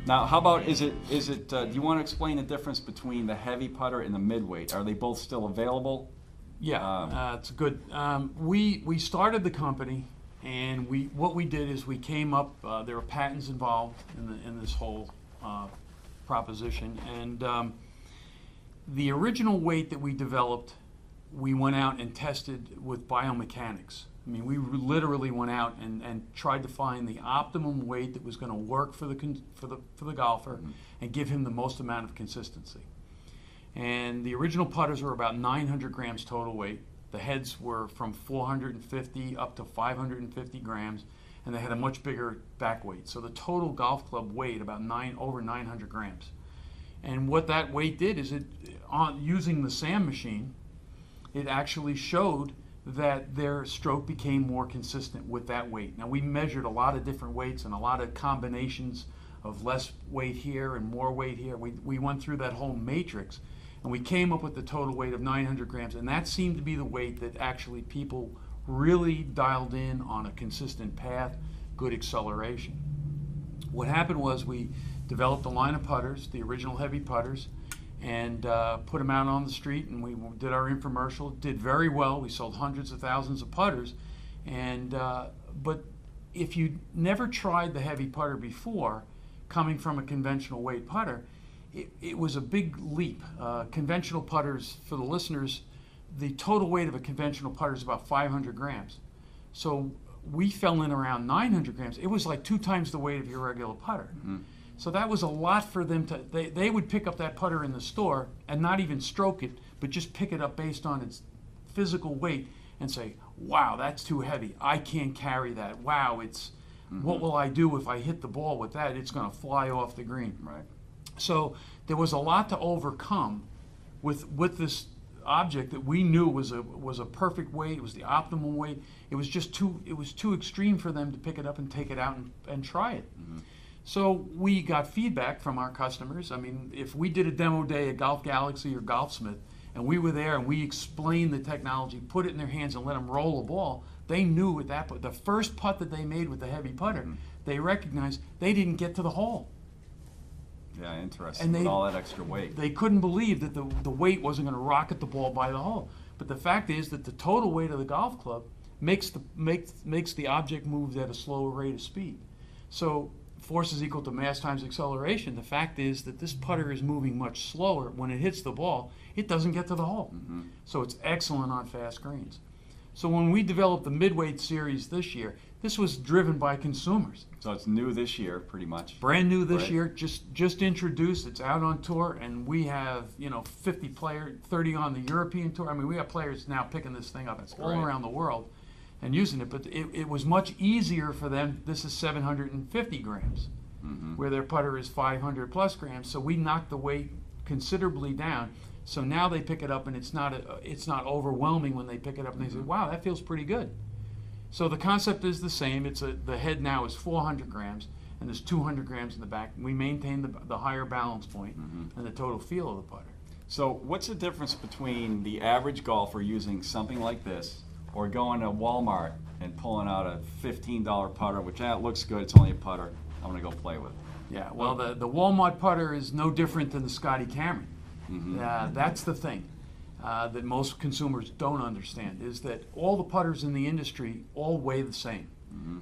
Now, how about, do you want to explain the difference between the heavy putter and the midweight? Are they both still available? Yeah, it's good. We started the company, and what we did is we came up. There were patents involved in this whole proposition, and the original weight that we developed, we went out and tested with biomechanics. I mean, we literally went out and tried to find the optimum weight that was going to work for the golfer and give him the most amount of consistency. And the original putters were about 900 grams total weight. The heads were from 450 up to 550 grams, and they had a much bigger back weight. So the total golf club weighed about over 900 grams. And what that weight did is using the SAM machine, it actually showed that their stroke became more consistent with that weight. Now, we measured a lot of different weights and a lot of combinations of less weight here and more weight here. We went through that whole matrix, and we came up with the total weight of 900 grams, and that seemed to be the weight that actually people really dialed in on a consistent path, good acceleration. What happened was we developed a line of putters, the original heavy putters, and put them out on the street, and we did our infomercial. Did very well. We sold hundreds of thousands of putters, and but if you never tried the heavy putter before, coming from a conventional weight putter, it was a big leap. Conventional putters, for the listeners, the total weight of a conventional putter is about 500 grams. So we fell in around 900 grams. It was like 2 times the weight of your regular putter. Mm-hmm. So that was a lot for them to, they would pick up that putter in the store and not even stroke it, but just pick it up based on its physical weight and say, wow, that's too heavy. I can't carry that. Wow, what will I do if I hit the ball with that? It's going to fly off the green. Right. So there was a lot to overcome with this object that we knew was a perfect weight. It was the optimum weight. It was just too extreme for them to pick it up and take it out and try it. Mm-hmm. So we got feedback from our customers. I mean, if we did a demo day at Golf Galaxy or Golfsmith, and we were there and we explained the technology, put it in their hands and let them roll a ball, they knew with that, the first putt that they made with the heavy putter, they recognized they didn't get to the hole. Yeah, interesting. And with all that extra weight. They couldn't believe that the weight wasn't going to rocket the ball by the hole. But the fact is that the total weight of the golf club makes the object move at a slower rate of speed. So force is equal to mass times acceleration. The fact is that this putter is moving much slower. When it hits the ball, it doesn't get to the hole. Mm-hmm. So it's excellent on fast greens. So when we developed the midweight series this year, this was driven by consumers. So it's new this year, pretty much. Brand new this year, just introduced. It's out on tour, and we have 50 players, 30 on the European tour. I mean, we have players now picking this thing up all around the world and using it. But it was much easier for them. This is 750 grams, where their putter is 500 plus grams. So we knocked the weight considerably down. So now they pick it up, and it's not overwhelming when they pick it up, and they say, "Wow, that feels pretty good." So the concept is the same. The head now is 400 grams, and there's 200 grams in the back. We maintain the higher balance point and the total feel of the putter. So what's the difference between the average golfer using something like this or going to Walmart and pulling out a $15 putter, which looks good, it's only a putter, I'm going to go play with it? Yeah, well, the Walmart putter is no different than the Scotty Cameron. That's the thing that most consumers don't understand, is that all the putters in the industry all weigh the same.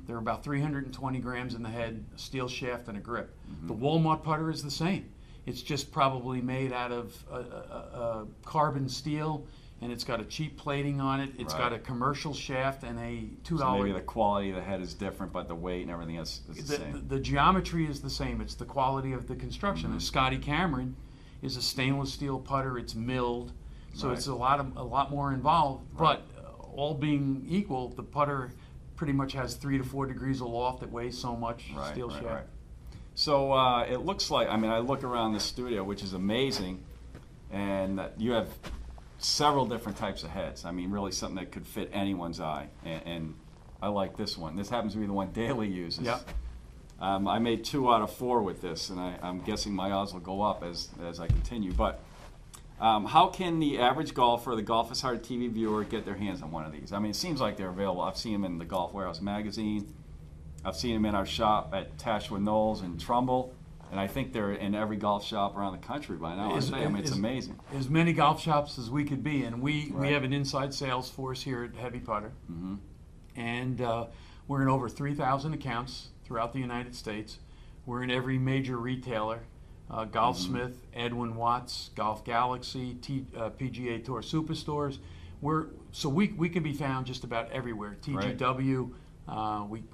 They're about 320 grams in the head, a steel shaft, and a grip. The Walmart putter is the same. It's just probably made out of carbon steel, and it's got a cheap plating on it. It's got a commercial shaft and a $2. So maybe the quality of the head is different, but the weight and everything is the same. The geometry is the same. It's the quality of the construction. The Scotty Cameron is a stainless steel putter. It's milled, so it's a lot more involved. But all being equal, the putter pretty much has 3 to 4 degrees of loft that weighs so much steel shaft. So it looks like, I mean, I look around the studio, which is amazing, and you have several different types of heads. I mean, really something that could fit anyone's eye. And I like this one. This happens to be the one Daly uses. Yep. I made 2 out of 4 with this, and I'm guessing my odds will go up as I continue. But how can the average golfer, the Golf is Hard TV viewer, get their hands on one of these? I mean, it seems like they're available. I've seen them in the Golf Warehouse magazine. I've seen them in our shop at Tashua Knowles in Trumbull. And I think they're in every golf shop around the country by now. I mean, it's amazing. As many golf shops as we could be, and we Right. have an inside sales force here at Heavy Putter, Mm-hmm. and we're in over 3,000 accounts throughout the United States. We're in every major retailer, Golfsmith, Edwin Watts, Golf Galaxy, PGA Tour Superstores. We can be found just about everywhere. TGW,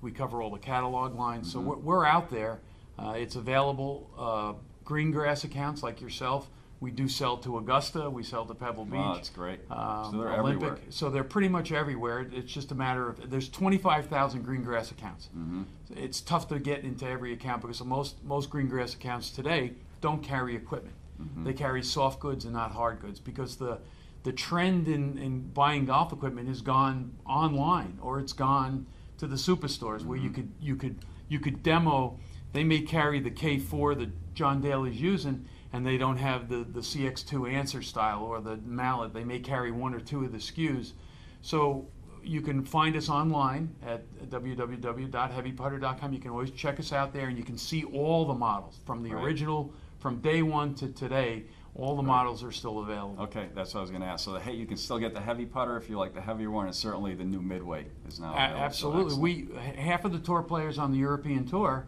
we cover all the catalog lines, so we're out there. It's available. Green grass accounts like yourself, we do sell to Augusta, we sell to Pebble Beach. Wow, that's great. So they're Olympic. everywhere. So they're pretty much everywhere. It's just a matter of, there's 25,000 green grass accounts. Mm-hmm. It's tough to get into every account because most green grass accounts today don't carry equipment. Mm-hmm. They carry soft goods and not hard goods because the trend in buying golf equipment has gone online, or it's gone to the superstores where you could demo. They may carry the K4 that John Daly's using, and they don't have the CX2 answer style or the mallet. They may carry one or two of the SKUs. So you can find us online at www.heavyputter.com. You can always check us out there, and you can see all the models from the Right. original, from day one to today. All the models are still available. Okay, that's what I was going to ask. So you can still get the Heavy Putter if you like the heavier one, and certainly the new midweight is now available. Absolutely. So Half of the tour players on the European Tour,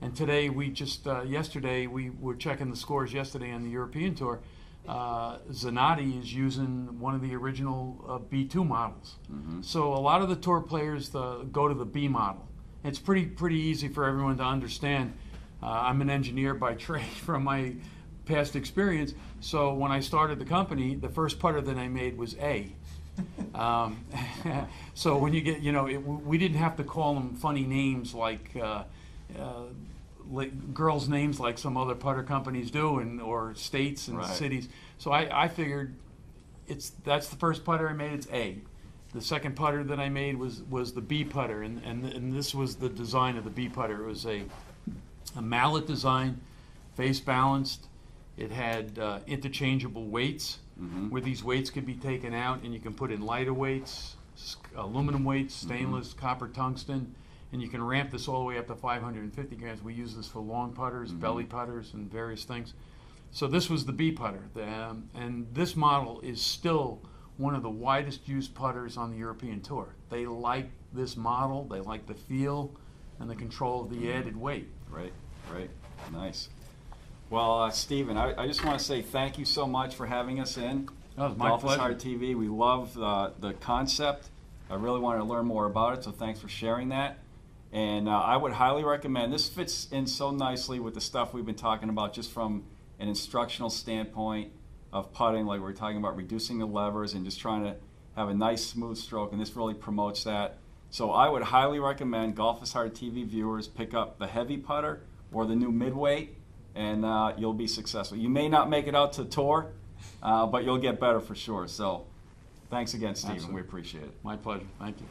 and today we just yesterday we were checking the scores yesterday on the European Tour. Zanotti is using one of the original B2 models. Mm-hmm. So a lot of the tour players go to the B model. It's pretty easy for everyone to understand. I'm an engineer by trade from my past experience. So when I started the company, the first putter that I made was A. So when you get, we didn't have to call them funny names like girls' names like some other putter companies do, or states and Right. cities. So I figured that's the first putter I made. It's A. The second putter that I made was the B putter, and this was the design of the B putter. It was a mallet design, face balanced. It had interchangeable weights, where these weights could be taken out, and you can put in lighter weights, aluminum weights, stainless, copper, tungsten, and you can ramp this all the way up to 550 grams. We use this for long putters, belly putters, and various things. So this was the B putter, and this model is still one of the widest used putters on the European Tour. They like this model, they like the feel and the control of the added weight. Right, nice. Well, Stephen, I just want to say thank you so much for having us in. Oh, it was my Golf is pleasure. Hard TV. We love the concept. I really wanted to learn more about it, so thanks for sharing that. And I would highly recommend, this fits in so nicely with the stuff we've been talking about just from an instructional standpoint of putting, like we're talking about reducing the levers and just trying to have a nice smooth stroke, and this really promotes that. So I would highly recommend Golf is Hard TV viewers pick up the Heavy Putter or the new midweight, and you'll be successful. You may not make it out to tour, but you'll get better for sure. So thanks again, Stephen. Absolutely. We appreciate it. My pleasure. Thank you.